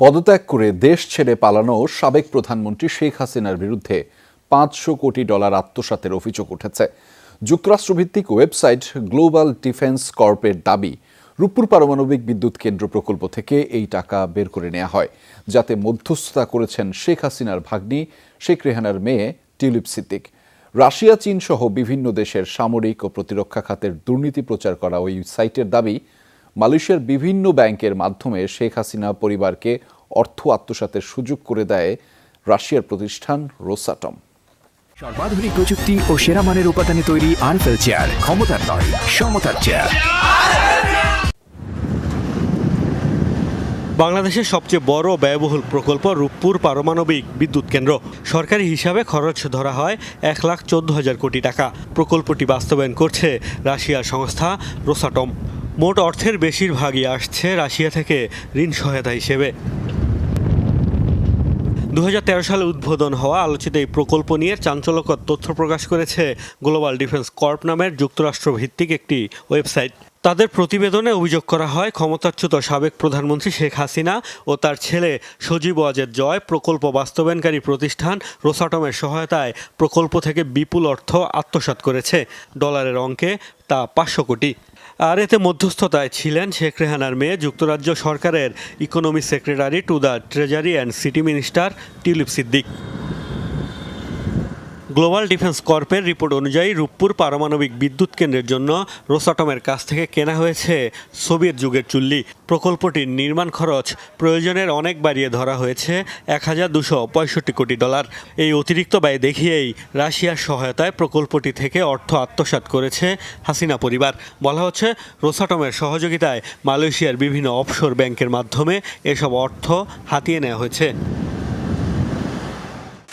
পদত্যাগ করে দেশ ছেড়ে পালানো সাবেক প্রধানমন্ত্রী শেখ হাসিনার বিরুদ্ধে $500 কোটি আত্মসাতের অভিযোগ উঠেছে। যুক্তরাষ্ট্রভিত্তিক ওয়েবসাইট গ্লোবাল ডিফেন্স কর্পের দাবি, রূপপুর পারমাণবিক বিদ্যুৎ কেন্দ্র প্রকল্প থেকে এই টাকা বের করে নেওয়া হয়, যাতে মধ্যস্থতা করেছেন শেখ হাসিনার ভাগ্নি শেখ রেহানার মেয়ে টিউলিপ সিদ্দিক। রাশিয়া, চীন সহ বিভিন্ন দেশের সামরিক ও প্রতিরক্ষা খাতের দুর্নীতি প্রচার করা ওই সাইটের দাবি, মালয়েশিয়ার বিভিন্ন ব্যাংকের মাধ্যমে শেখ হাসিনা পরিবারকে অর্থ আত্মসাতের সুযোগ করে দেয় রাশিয়ার প্রতিষ্ঠান রোসাটম। সর্বাধুনিক প্রযুক্তি ও সেরা মানের উপাদানে তৈরি আরএফএল চেয়ার, ক্ষমতার নয় সমতার চেয়ার। বাংলাদেশের সবচেয়ে বড় ব্যয়বহুল প্রকল্প রূপপুর পারমাণবিক বিদ্যুৎ কেন্দ্র। সরকারি হিসাবে খরচ ধরা হয় 1,14,000 কোটি টাকা। প্রকল্পটি বাস্তবায়ন করছে রাশিয়ার সংস্থা রোসাটম। মোট অর্থের বেশিরভাগই আসছে রাশিয়া থেকে ঋণ সহায়তা হিসেবে। 2013 সালে উদ্বোধন হওয়া আলোচিত এই প্রকল্প নিয়ে চাঞ্চল্যকর তথ্য প্রকাশ করেছে গ্লোবাল ডিফেন্স কর্প নামের যুক্তরাষ্ট্রভিত্তিক একটি ওয়েবসাইট। তাদের প্রতিবেদনে অভিযোগ করা হয়, ক্ষমতাচ্যুত সাবেক প্রধানমন্ত্রী শেখ হাসিনা ও তার ছেলে সজীব ওয়াজেদ জয় প্রকল্প বাস্তবায়নকারী প্রতিষ্ঠান রোসাটমের সহায়তায় প্রকল্প থেকে বিপুল অর্থ আত্মসাৎ করেছে। ডলারের অঙ্কে তা 500 কোটি। আর এতে মধ্যস্থতায় ছিলেন শেখ রেহানার মেয়ে, যুক্তরাজ্য সরকারের economy secretary to the treasury and city minister Tulip Siddiq. Global defence কর্পের রিপোর্ট অনুযায়ী রূপপুর পারমাণবিক বিদ্যুৎ কেন্দ্রের জন্য রোসাটমের কাছ থেকে কেনা হয়েছে সোভিয়েত যুগের চুল্লি। প্রকল্পটির নির্মাণ খরচ প্রয়োজনের অনেক বাড়িয়ে ধরা হয়েছে $1,265 কোটি। এই অতিরিক্ত ব্যয় দেখিয়েই রাশিয়ার সহায়তায় প্রকল্পটি থেকে অর্থ আত্মসাৎ করেছে হাসিনা পরিবার। বলা হচ্ছে, রোসাটমের সহযোগিতায় মালয়েশিয়ার বিভিন্ন অফশোর ব্যাংকের মাধ্যমে এসব অর্থ হাতিয়ে নেওয়া হয়েছে।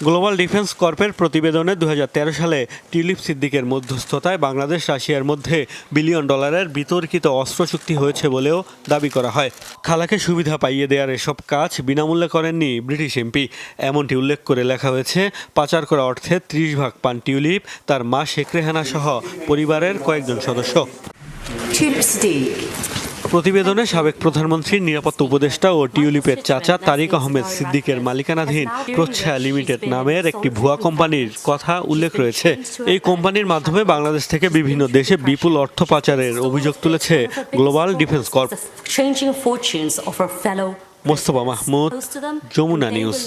গ্লোবাল ডিফেন্স কর্পের প্রতিবেদনে 2013 সালে টিউলিপ সিদ্দিকের মধ্যস্থতায় বাংলাদেশ রাশিয়ার মধ্যে $1 বিলিয়ন বিতর্কিত অস্ত্র চুক্তি হয়েছে বলেও দাবি করা হয়। খালাকে সুবিধা পাইয়ে দেওয়ার এসব কাজ বিনামূল্যে করেননি ব্রিটিশ এমপি, এমনটি উল্লেখ করে লেখা হয়েছে। পাচার করা অর্থে 30 ভাগ পান টিউলিপ, তার মা শেখ রেহানা সহ পরিবারের কয়েকজন সদস্য। প্রতিবেদনে সাবেক প্রধানমন্ত্রীর নিরাপত্তা উপদেষ্টা ও টিউলিপের চাচা তারিক আহমেদ সিদ্দিকের মালিকানাধীন প্রচ্ছায়া লিমিটেড নামের একটি ভুয়া কোম্পানির কথা উল্লেখ রয়েছে। এই কোম্পানির মাধ্যমে বাংলাদেশ থেকে বিভিন্ন দেশে বিপুল অর্থ পাচারের অভিযোগ তুলেছে global defence corp. Mostafa Mahmud, Jamuna news.